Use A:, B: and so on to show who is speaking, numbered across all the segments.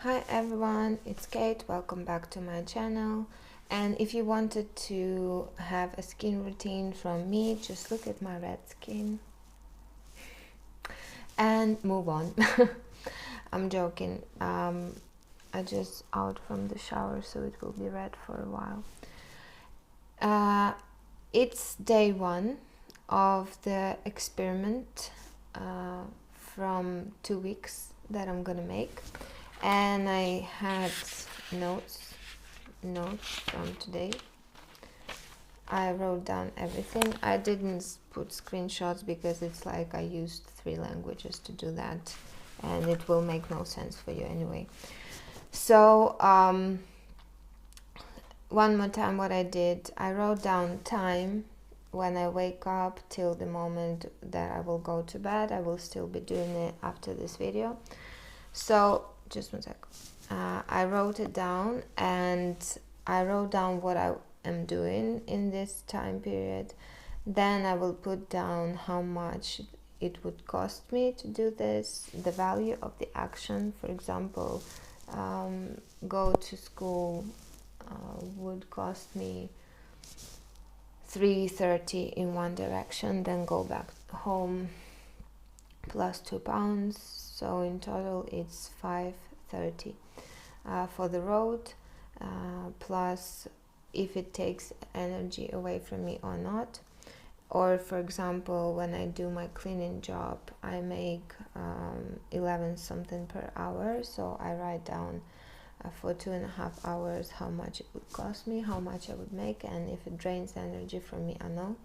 A: Hi everyone, it's Kate. Welcome back to my channel. And if you wanted to have a skin routine from me, just look at my red skin and move on. I'm joking. I just out from the shower, so it will be red for a while. It's day one of the experiment from 2 weeks that I'm gonna make. And I had notes from today. I wrote down everything. I didn't put screenshots because it's like I used 3 languages to do that, and it will make no sense for you anyway. So one more time what I did, I wrote down time when I wake up till the moment that I will go to bed. I will still be doing it after this video. So just one sec. I wrote it down, and I wrote down what I am doing in this time period. Then I will put down how much it would cost me to do this, the value of the action. For example, go to school would cost me 3.30 in one direction, then go back home plus £2, so in total it's 5.30 for the road, plus if it takes energy away from me or not. Or for example, when I do my cleaning job, I make 11 something per hour, so I write down for 2.5 hours how much it would cost me, how much I would make, and if it drains energy from me or no.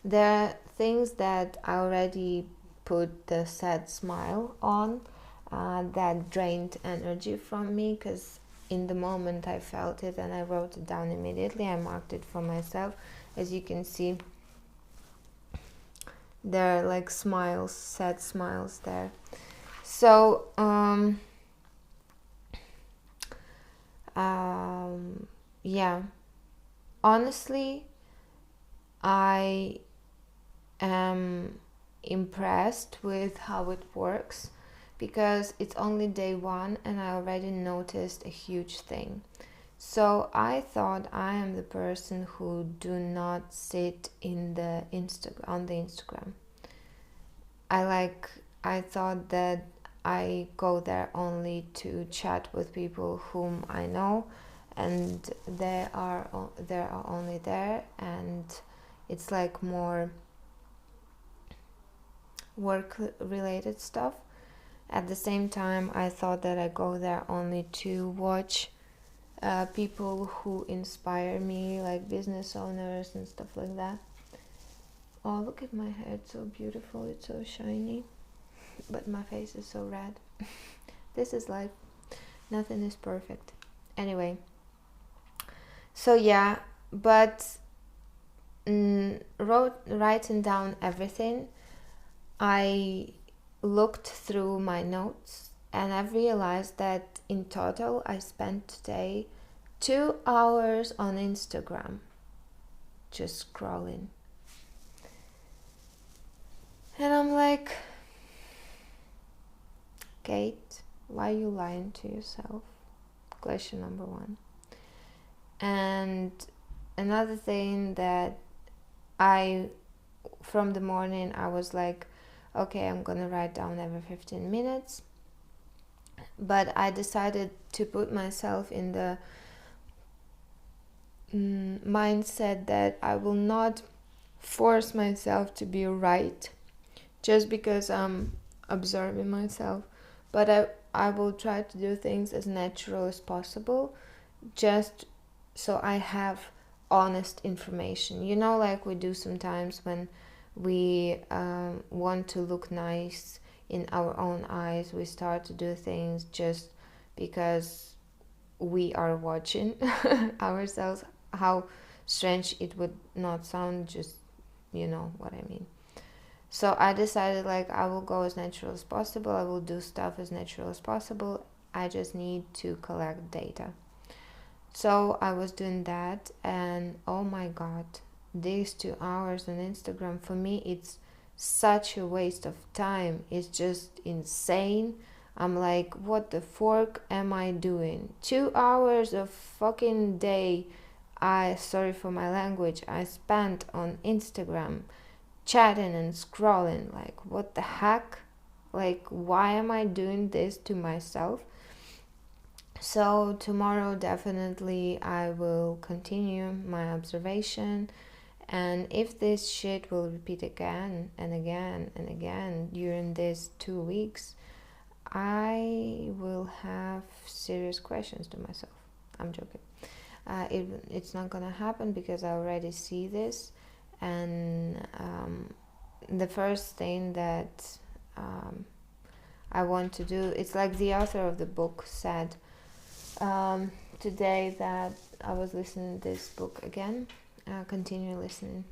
A: There are things that I already put the sad smile on that drained energy from me, because in the moment I felt it and I wrote it down immediately. I marked it for myself. As you can see, there are like smiles, sad smiles there. So yeah, honestly, I am impressed with how it works, because it's only day one and I already noticed a huge thing. So I thought I am the person who do not sit in the on the Instagram. I thought that I go there only to chat with people whom I know, and they are only there, and it's like more work related stuff. At the same time, I thought that I go there only to watch people who inspire me, like business owners and stuff like that. Oh, look at my hair, it's so beautiful, it's so shiny, but my face is so red. This is life, nothing is perfect. Anyway, so yeah, but writing down everything, I looked through my notes and I've realized that in total I spent today 2 hours on Instagram just scrolling. And I'm like, Kate, why are you lying to yourself? Question number 1. And another thing that from the morning I was like, okay, I'm gonna write down every 15 minutes. But I decided to put myself in the mindset that I will not force myself to be right just because I'm observing myself, but I will try to do things as natural as possible, just so I have honest information. You know, like we do sometimes when we want to look nice in our own eyes, we start to do things just because we are watching ourselves. How strange it would not sound, just you know what I mean. So I decided, like, I will go as natural as possible, I will do stuff as natural as possible, I just need to collect data. So I was doing that, and oh my god, these 2 hours on Instagram, for me it's such a waste of time. It's just insane. I'm like, what the fork am I doing? 2 hours of fucking day, sorry for my language, I spent on Instagram chatting and scrolling. Like, what the heck? Like, why am I doing this to myself? So tomorrow definitely I will continue my observation, and if this shit will repeat again and again and again during these 2 weeks, I will have serious questions to myself. I'm joking. It's not gonna happen because I already see this, and the first thing that I want to do, it's like the author of the book said today that I was listening to this book again, continue listening,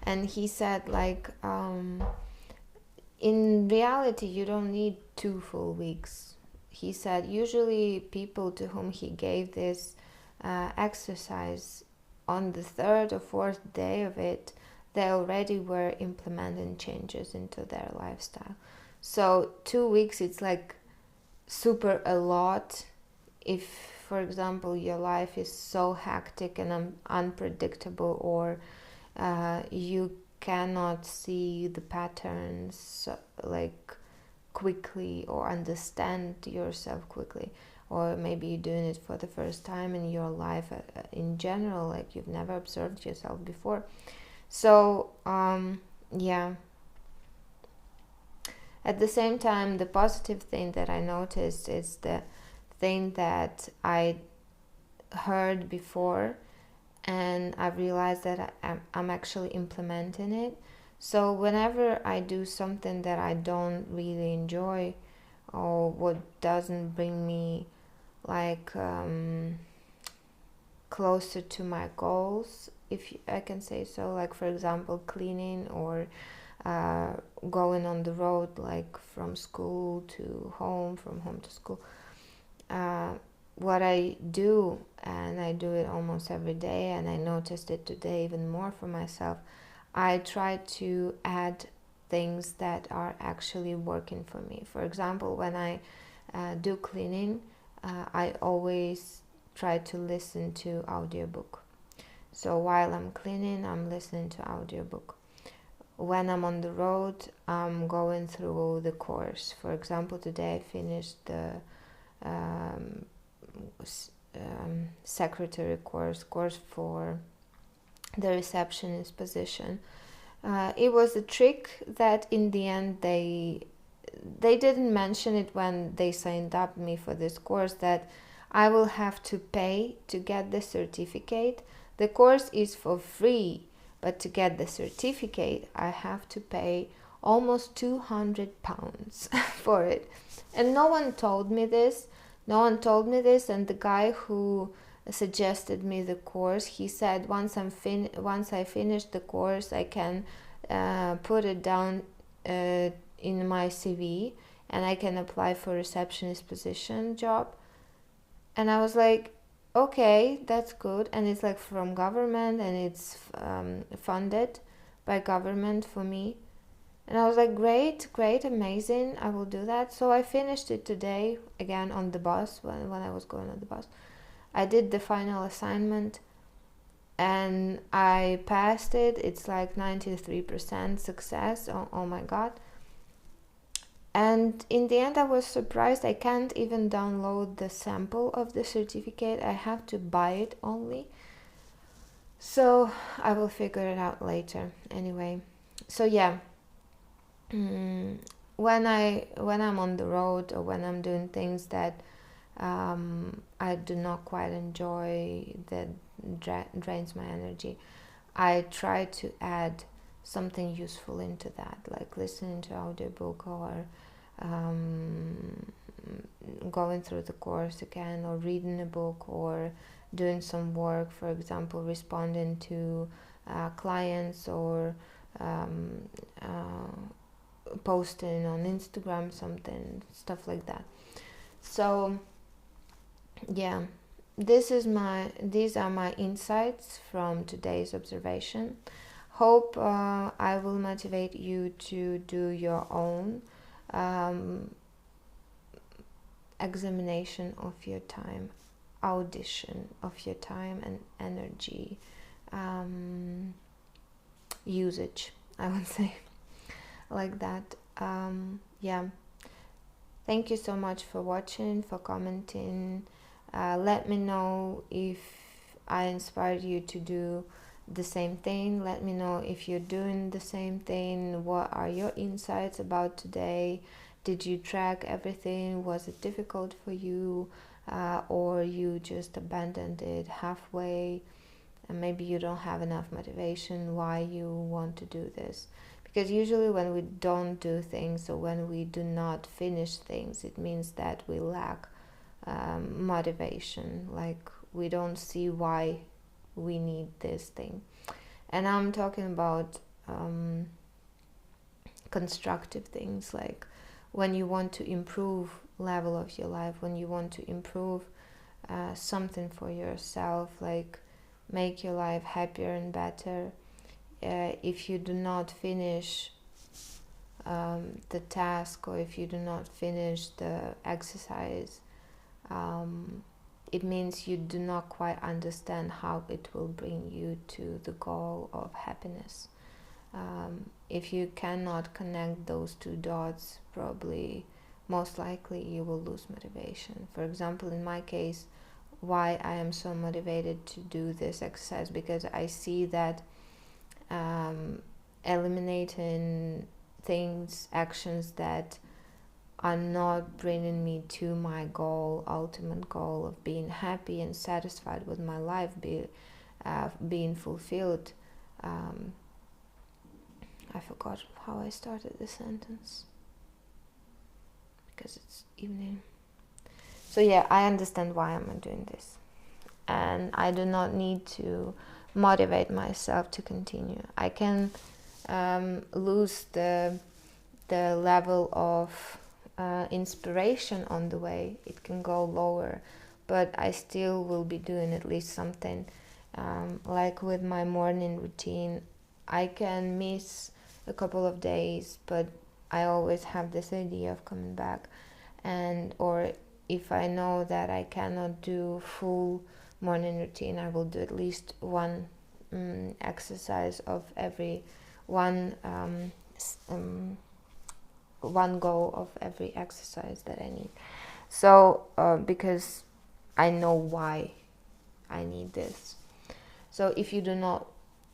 A: and he said like in reality you don't need 2 full weeks. He said usually people to whom he gave this exercise, on the third or fourth day of it, they already were implementing changes into their lifestyle. So 2 weeks, it's like super a lot. If, for example, your life is so hectic and unpredictable, or you cannot see the patterns like quickly or understand yourself quickly, or maybe you're doing it for the first time in your life in general, like you've never observed yourself before. So yeah, at the same time, the positive thing that I noticed is the thing that I heard before, and I realized that I'm actually implementing it. So whenever I do something that I don't really enjoy, or what doesn't bring me like closer to my goals, if I can say so, like for example cleaning, or going on the road, like from school to home, from home to school, what I do, and I do it almost every day, and I noticed it today even more for myself, I try to add things that are actually working for me. For example, when I do cleaning, I always try to listen to audiobook. So while I'm cleaning, I'm listening to audiobook. When I'm on the road, I'm going through the course. For example, today I finished the secretary course for the receptionist position. It was a trick that in the end they didn't mention it when they signed up me for this course, that I will have to pay to get the certificate. The course is for free, but to get the certificate I have to pay almost £200 for it. And no one told me this. And the guy who suggested me the course, he said once I finish the course, I can put it down in my CV, and I can apply for receptionist position job. And I was like, okay, that's good, and it's like from government, and it's funded by government for me. And I was like, great, amazing, I will do that. So I finished it today, again on the bus, when I was going on the bus. I did the final assignment and I passed it. It's like 93% success. Oh my god. And in the end, I was surprised. I can't even download the sample of the certificate. I have to buy it only. So I will figure it out later. Anyway, so yeah. When I'm on the road, or when I'm doing things that I do not quite enjoy, that drains my energy, I try to add something useful into that, like listening to audiobook, or going through the course again, or reading a book, or doing some work, for example responding to clients, or posting on Instagram something, stuff like that. So yeah, these are my insights from today's observation. Hope I will motivate you to do your own examination of your time, audition of your time and energy, usage, I would say, like that. Yeah, thank you so much for watching, for commenting. Let me know if I inspired you to do the same thing. Let me know if you're doing the same thing. What are your insights about today? Did you track everything? Was it difficult for you? Or you just abandoned it halfway, and maybe you don't have enough motivation why you want to do this? Because usually when we don't do things, or when we do not finish things, it means that we lack motivation. Like, we don't see why we need this thing. And I'm talking about constructive things, like when you want to improve level of your life, when you want to improve something for yourself, like make your life happier and better. If you do not finish the task, or if you do not finish the exercise, it means you do not quite understand how it will bring you to the goal of happiness. If you cannot connect those two dots, probably most likely you will lose motivation. For example, in my case, why I am so motivated to do this exercise, because I see that eliminating things, actions that are not bringing me to my goal, ultimate goal of being happy and satisfied with my life, being fulfilled. I forgot how I started the sentence, because it's evening. So yeah, I understand why I'm doing this, and I do not need to motivate myself to continue. I can lose the level of inspiration on the way. It can go lower, but I still will be doing at least something. Like with my morning routine, I can miss a couple of days, but I always have this idea of coming back. And or if I know that I cannot do full morning routine, I will do at least one exercise of every one goal of every exercise that I need. So because I know why I need this. So if you do not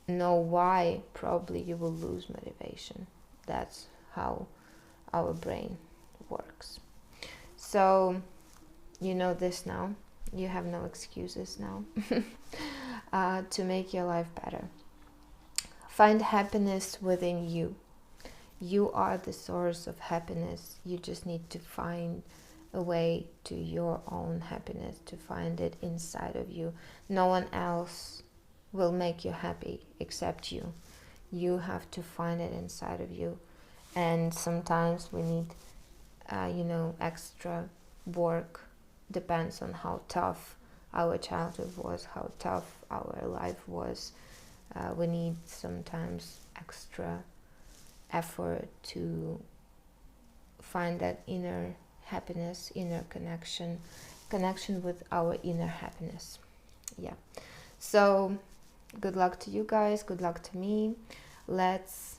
A: know why, probably you will lose motivation. That's how our brain works. So you know this now. You have no excuses now to make your life better. Find happiness within you. You are the source of happiness. You just need to find a way to your own happiness, to find it inside of you. No one else will make you happy except you. You have to find it inside of you. And sometimes we need extra work. Depends on how tough our childhood was, how tough our life was. We need sometimes extra effort to find that inner happiness, inner connection with our inner happiness. Yeah. So good luck to you guys, good luck to me. Let's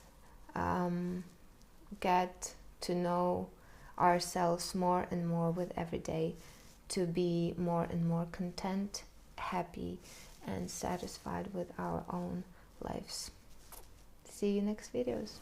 A: get to know ourselves more and more with every day, to be more and more content, happy, and satisfied with our own lives. See you next videos.